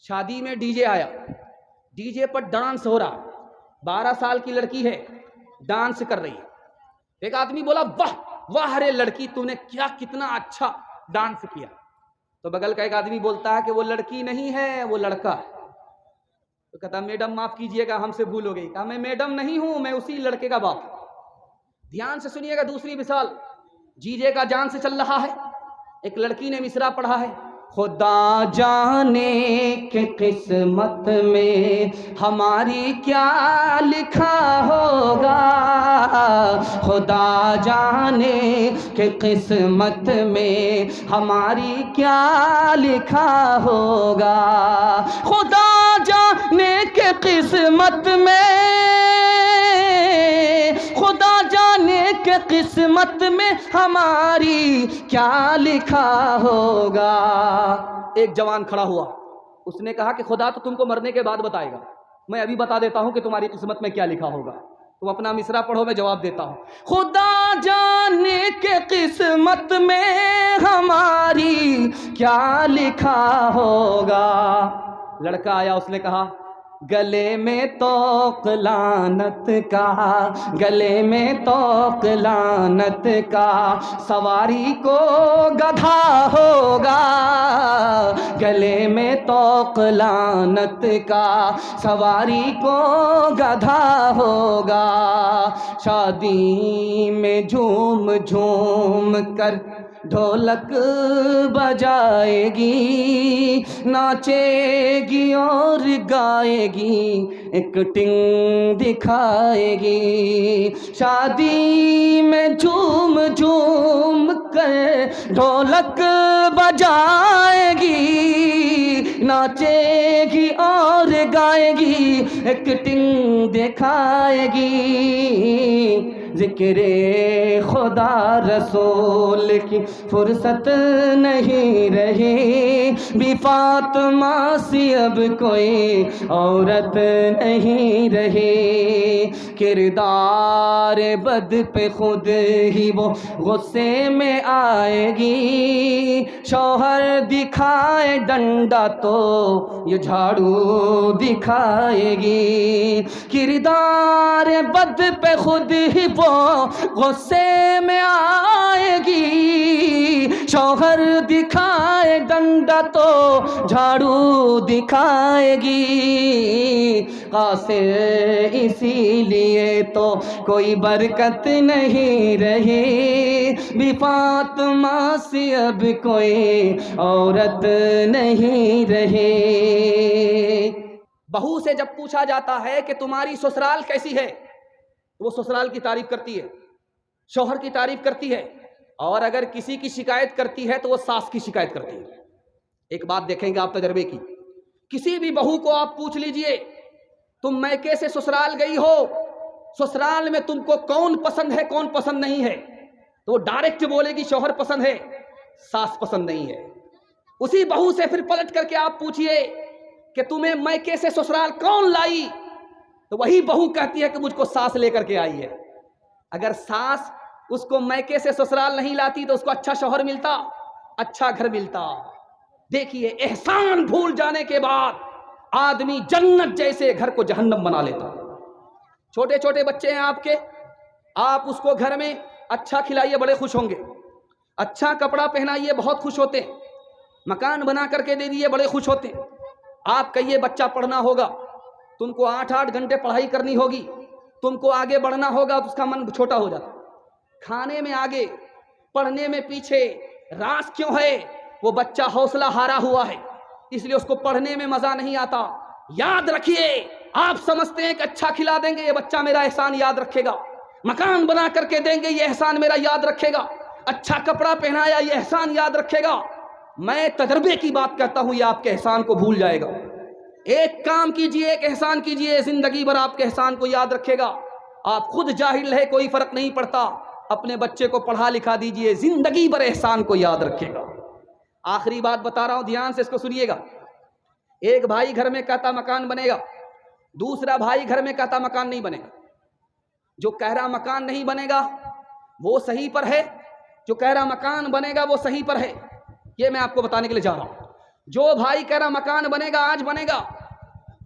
شادی میں D J آیا، ڈی جے پر ڈانس ہو رہا، 12 سال کی لڑکی ہے، ڈانس کر رہی ہے۔ ایک آدمی بولا واہ واہ رے لڑکی، تو نے کیا کتنا اچھا ڈانس کیا۔ تو بغل کا ایک آدمی بولتا ہے کہ وہ لڑکی نہیں ہے، وہ لڑکا ہے۔ تو کہتا میڈم معاف کیجئے گا، ہم سے بھول ہو گئی۔ کہا میں میڈم نہیں ہوں، میں اسی لڑکے کا باپ ہوں۔ دھیان سے سنیے گا دوسری مثال، ڈی جے کا جان سے چل رہا ہے، ایک لڑکی نے مصرع پڑھا ہے، خدا جانے کہ قسمت میں ہماری کیا لکھا ہوگا، خدا جانے کہ قسمت میں ہماری کیا لکھا ہوگا، خدا جانے کہ قسمت میں، خدا جانے کہ قسمت میں ہماری کیا لکھا ہوگا۔ ایک جوان کھڑا ہوا، اس نے کہا کہ خدا تو تم کو مرنے کے بعد بتائے گا، میں ابھی بتا دیتا ہوں کہ تمہاری قسمت میں کیا لکھا ہوگا۔ تم اپنا مصرع پڑھو، میں جواب دیتا ہوں۔ خدا جانے کہ قسمت میں ہماری کیا لکھا ہوگا۔ لڑکا آیا، اس نے کہا گلے میں توق لعنت کا، گلے میں توق لعنت کا، سواری کو گدھا ہوگا، گلے میں توق لعنت کا، سواری کو گدھا ہوگا، شادی میں جھوم جھوم کر ڈھولک بجائے گی، ناچے گی اور گائے گی، ایکٹنگ دکھائے گی، شادی میں جھوم جھوم کر ڈھولک بجائے گی، ناچے گی اور گائے گی، ایکٹنگ دکھائے گی، ذکر خدا رسول کی فرصت نہیں رہی، بی فاطمہ سی اب کوئی عورت نہیں رہی، کردار بد پہ خود ہی وہ غصے میں آئے گی، شوہر دکھائے ڈنڈا تو یہ جھاڑو دکھائے گی، کردار بد پہ خود ہی وہ غصے میں آئے گی، شوہر دکھائے ڈنڈا تو جھاڑو دکھائے گی، قاصر اسی لیے تو کوئی برکت نہیں رہی، بی فاطمہ سی اب کوئی عورت نہیں رہی۔ بہو سے جب پوچھا جاتا ہے کہ تمہاری سسرال کیسی ہے، وہ سسرال کی تعریف کرتی ہے، شوہر کی تعریف کرتی ہے، اور اگر کسی کی شکایت کرتی ہے تو وہ ساس کی شکایت کرتی ہے۔ ایک بات دیکھیں گے آپ تجربے کی، کسی بھی بہو کو آپ پوچھ لیجئے تم میکے سے سسرال گئی ہو، سسرال میں تم کو کون پسند ہے کون پسند نہیں ہے، تو وہ ڈائریکٹ بولے گی شوہر پسند ہے، ساس پسند نہیں ہے۔ اسی بہو سے پھر پلٹ کر کے آپ پوچھئے کہ تمہیں میکے سے سسرال کون لائی، تو وہی بہو کہتی ہے کہ مجھ کو ساس لے کر کے آئی ہے۔ اگر ساس اس کو میکے سے سسرال نہیں لاتی تو اس کو اچھا شوہر ملتا، اچھا گھر ملتا۔ دیکھیے احسان بھول جانے کے بعد آدمی جنت جیسے گھر کو جہنم بنا لیتا۔ چھوٹے چھوٹے بچے ہیں آپ کے، آپ اس کو گھر میں اچھا کھلائیے بڑے خوش ہوں گے، اچھا کپڑا پہنائیے بہت خوش ہوتے ہیں، مکان بنا کر کے دے دیے بڑے خوش ہوتے ہیں۔ آپ کہیے بچہ پڑھنا ہوگا، تم کو 8 گھنٹے پڑھائی کرنی ہوگی، تم کو آگے بڑھنا ہوگا، تو اس کا من چھوٹا ہو جاتا۔ کھانے میں آگے، پڑھنے میں پیچھے، راز کیوں ہے؟ وہ بچہ حوصلہ ہارا ہوا ہے، اس لیے اس کو پڑھنے میں مزہ نہیں آتا۔ یاد رکھیے، آپ سمجھتے ہیں کہ اچھا کھلا دیں گے یہ بچہ میرا احسان یاد رکھے گا، مکان بنا کر کے دیں گے یہ احسان میرا یاد رکھے گا، اچھا کپڑا پہنایا یہ احسان یاد رکھے گا۔ میں تجربے کی بات کرتا ہوں، یہ آپ کے احسان کو بھول جائے گا۔ ایک کام کیجئے، ایک احسان کیجئے، زندگی بھر آپ کے احسان کو یاد رکھے گا۔ آپ خود جاہل ہے کوئی فرق نہیں پڑتا، اپنے بچے کو پڑھا لکھا دیجئے، زندگی بھر احسان کو یاد رکھے گا۔ آخری بات بتا رہا ہوں، دھیان سے اس کو سنیے گا۔ ایک بھائی گھر میں کہتا مکان بنے گا، دوسرا بھائی گھر میں کہتا مکان نہیں بنے گا۔ جو کہہ رہا مکان نہیں بنے گا وہ صحیح پر ہے، جو کہہ رہا مکان بنے گا وہ صحیح پر ہے۔ یہ میں آپ کو بتانے کے لیے جا رہا ہوں۔ جو بھائی کہہ رہا مکان بنے گا آج بنے گا،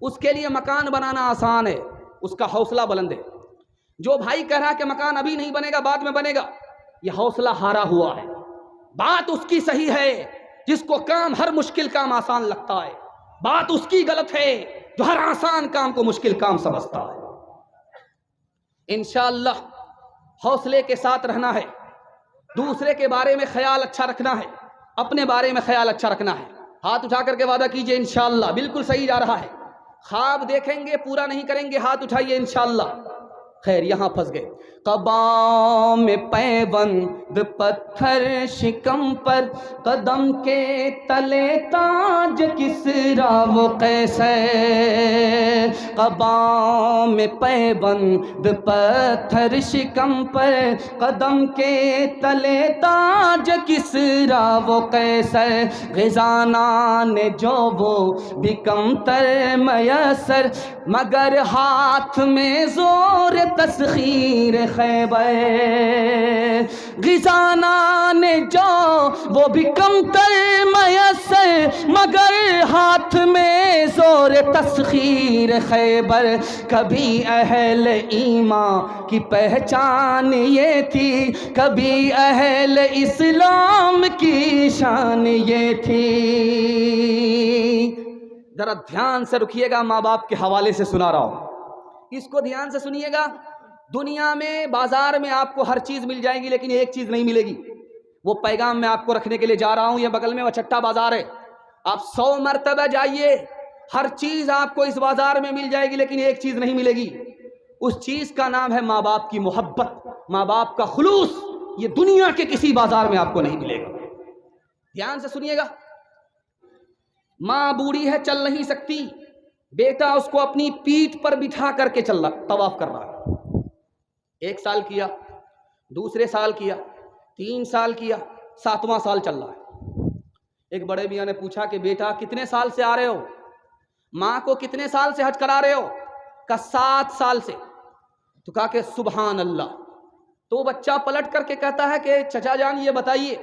اس کے لیے مکان بنانا آسان ہے، اس کا حوصلہ بلند ہے۔ جو بھائی کہہ رہا کہ مکان ابھی نہیں بنے گا بعد میں بنے گا، یہ حوصلہ ہارا ہوا ہے۔ بات اس کی صحیح ہے جس کو کام ہر مشکل کام آسان لگتا ہے، بات اس کی غلط ہے جو ہر آسان کام کو مشکل کام سمجھتا ہے۔ انشاءاللہ حوصلے کے ساتھ رہنا ہے، دوسرے کے بارے میں خیال اچھا رکھنا ہے، اپنے بارے میں خیال اچھا رکھنا ہے۔ ہاتھ اٹھا کر کے وعدہ کیجئے انشاءاللہ بالکل صحیح جا رہا ہے۔ خواب دیکھیں گے پورا نہیں کریں گے، ہاتھ اٹھائیے انشاءاللہ۔ خیر یہاں پھنس گئے۔ قبا میں پیوند پتھر شکم پر، قدم کے تلے تاج کسریٰ و قیصر۔ قبا میں پیوند پتھر شکم پر، قدم کے تلے تاج کسریٰ و قیصر۔ غزانہ نے جو وہ بھی کمتر میسر، مگر ہاتھ میں زور تسخیر خیبر۔ غزانہ نے جو وہ بھی کمتر میسر، مگر ہاتھ میں زور تسخیر خیبر۔ کبھی اہل ایمان کی پہچان یہ تھی، کبھی اہل اسلام کی شان یہ تھی۔ ذرا دھیان سے رکھیے گا، ماں باپ کے حوالے سے سنا رہا ہوں، اس کو دھیان سے سنیے گا۔ دنیا میں بازار میں آپ کو ہر چیز مل جائے گی لیکن ایک چیز نہیں ملے گی، وہ پیغام میں آپ کو رکھنے کے لیے جا رہا ہوں۔ یہ بغل میں وچٹا بازار ہے، آپ 100 مرتبہ جائیے، ہر چیز آپ کو اس بازار میں مل جائے گی لیکن ایک چیز نہیں ملے گی، اس چیز کا نام ہے ماں باپ کی محبت، ماں باپ کا خلوص۔ یہ دنیا کے کسی بازار میں آپ کو نہیں ملے گا۔ دھیان سے سنیے گا۔ ماں بوڑھی ہے چل نہیں سکتی، بیٹا اس کو اپنی پیٹھ پر بٹھا کر کے چل رہا، طواف کر رہا ہے۔ 1 سال کیا، دوسرے سال کیا، 3 سال کیا، 7واں سال چل رہا ہے۔ ایک بڑے میاں نے پوچھا کہ بیٹا کتنے سال سے آ رہے ہو؟ ماں کو کتنے سال سے حج کرا رہے ہو؟ کہا 7 سال سے۔ تو کہا کہ سبحان اللہ۔ تو بچہ پلٹ کر کے کہتا ہے کہ چچا جان یہ بتائیے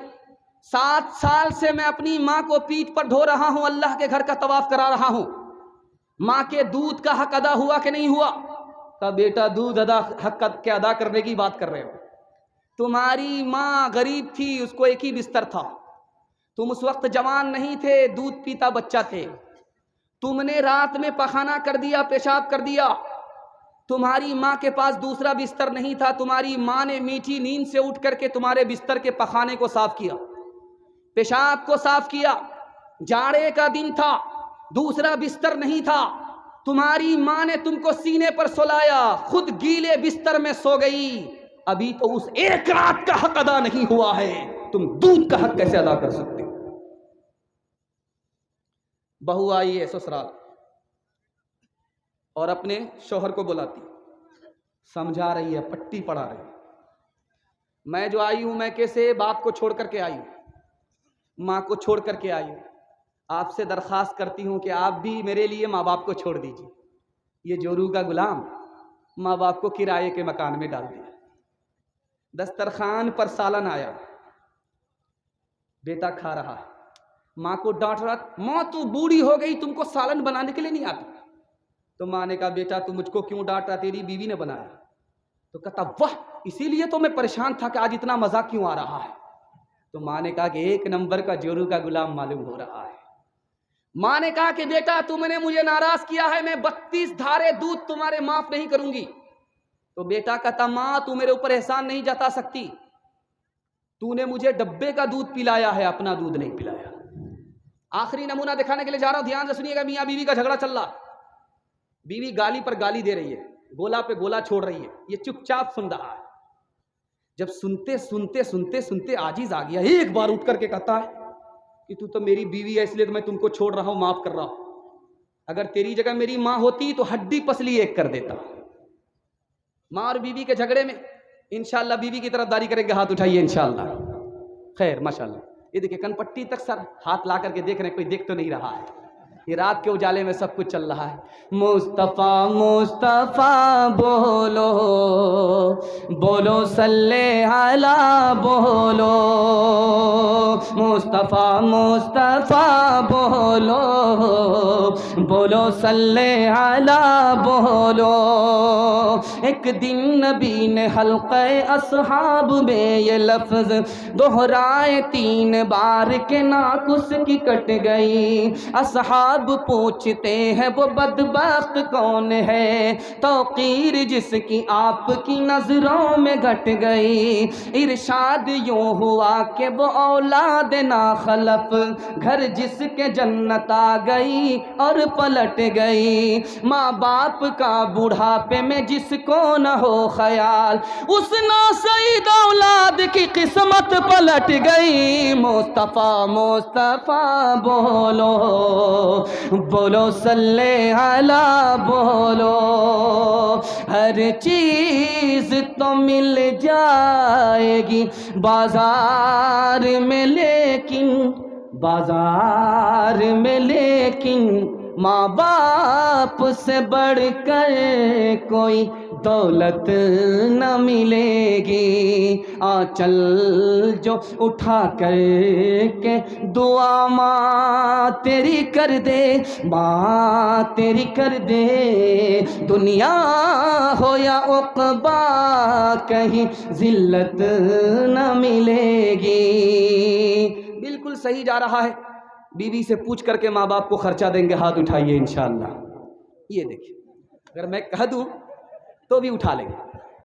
7 سال سے میں اپنی ماں کو پیٹھ پر ڈھو رہا ہوں، اللہ کے گھر کا طواف کرا رہا ہوں، ماں کے دودھ کا حق ادا ہوا کہ نہیں ہوا؟ کہا بیٹا دودھ حق کے ادا کرنے کی بات کر رہے ہو، تمہاری ماں غریب تھی، اس کو ایک ہی بستر تھا، تم اس وقت جوان نہیں تھے، دودھ پیتا بچہ تھے، تم نے رات میں پخانہ کر دیا، پیشاب کر دیا، تمہاری ماں کے پاس دوسرا بستر نہیں تھا، تمہاری ماں نے میٹھی نیند سے اٹھ کر کے تمہارے بستر کے پخانے کو صاف کیا، پیشاب کو صاف کیا، جاڑے کا دن تھا، دوسرا بستر نہیں تھا، تمہاری ماں نے تم کو سینے پر سلایا، خود گیلے بستر میں سو گئی، ابھی تو اس 1 رات کا حق ادا نہیں ہوا ہے، تم دودھ کا حق کیسے ادا کر سکتے ہو؟ بہو آئی ہے سسرال اور اپنے شوہر کو بلاتی، سمجھا رہی ہے، پٹی پڑھا رہی ہے، میں جو آئی ہوں میں کیسے باپ کو چھوڑ کر کے آئی ہوں، ماں کو چھوڑ کر کے آئی ہوں، آپ سے درخواست کرتی ہوں کہ آپ بھی میرے لیے ماں باپ کو چھوڑ دیجیے۔ یہ جورو کا غلام ماں باپ کو کرائے کے مکان میں ڈال دیا، دسترخوان پر سالن آیا، بیٹا کھا رہا ہے، ماں کو ڈانٹ رہا، ماں تو بوڑھی ہو گئی، تم کو سالن بنانے کے لیے نہیں آتی؟ تو ماں نے کہا بیٹا تو مجھ کو کیوں ڈانٹ رہا، تیری بیوی نے بنایا۔ تو کہتا واہ، اسی لیے تو میں پریشان تھا کہ آج اتنا مزہ کیوں آ رہا ہے۔ تو ماں نے کہا کہ 1 نمبر کا جورو کا غلام معلوم ہو رہا ہے۔ ماں نے کہا کہ بیٹا تم نے مجھے ناراض کیا ہے، میں 32 دھارے دودھ تمہارے معاف نہیں کروں گی۔ تو بیٹا کہتا ماں تو میرے اوپر احسان نہیں جتا سکتی، تو نے مجھے ڈبے کا دودھ پلایا ہے، اپنا دودھ نہیں پلایا۔ آخری نمونہ دکھانے کے لیے جا رہا ہوں، دھیان سے سنیے گا۔ میاں بیوی کا جھگڑا چل رہا، بیوی گالی پر گالی دے رہی ہے، گولا پہ گولا چھوڑ رہی ہے، یہ چپ چاپ سن رہا ہے۔ جب سنتے سنتے سنتے سنتے عاجز آ گیا، ایک بار اٹھ کر کے کہتا ہے کہ تو میری بیوی ہے اس لیے تو میں تم کو چھوڑ رہا ہوں، معاف کر رہا ہوں، اگر تیری جگہ میری ماں ہوتی تو ہڈی پسلی ایک کر دیتا۔ ماں اور بیوی کے جھگڑے میں انشاءاللہ بیوی کی طرف داری کریں گے، ہاتھ اٹھائیے انشاءاللہ۔ خیر ماشاءاللہ، یہ دیکھیں کن پٹی تک سر ہاتھ لا کر کے دیکھ رہے ہیں، کوئی دیکھ تو نہیں رہا ہے۔ یہ رات کے اجالے میں سب کچھ چل رہا ہے۔ مصطفیٰ مصطفیٰ بولو بولو صلی علی بولو، مصطفیٰ مصطفیٰ بولو بولو صلی علی بولو۔ ایک دن نبی نے حلقہ اصحاب میں یہ لفظ دہرائے 3 بار کہ ناک اس کی کٹ گئی۔ اصحاب پوچھتے ہیں وہ بدبخت کون ہے، توقیر جس کی آپ کی نظروں میں گھٹ گئی۔ ارشاد یوں ہوا کہ وہ اولاد ناخلف، گھر جس کے جنت آ گئی اور پلٹ گئی۔ ماں باپ کا بڑھاپے میں جس کو نہ ہو خیال، اس ناسعید اولاد کی قسمت پلٹ گئی۔ مصطفیٰ مصطفیٰ بولو بولو صلی علی بولو۔ ہر چیز تو مل جائے گی بازار میں لیکن ماں باپ سے بڑھ کر کوئی دولت نہ ملے گی۔ آنچل جو اٹھا کر کے دعا ماں تیری کر دے، ماں تیری کر دے، دنیا ہو یا عقبہ کہیں ذلت نہ ملے گی۔ بالکل صحیح جا رہا ہے۔ بیوی سے پوچھ کر کے ماں باپ کو خرچہ دیں گے، ہاتھ اٹھائیے انشاءاللہ۔ یہ دیکھیں، اگر میں کہہ دوں تو بھی اٹھا لیں گے۔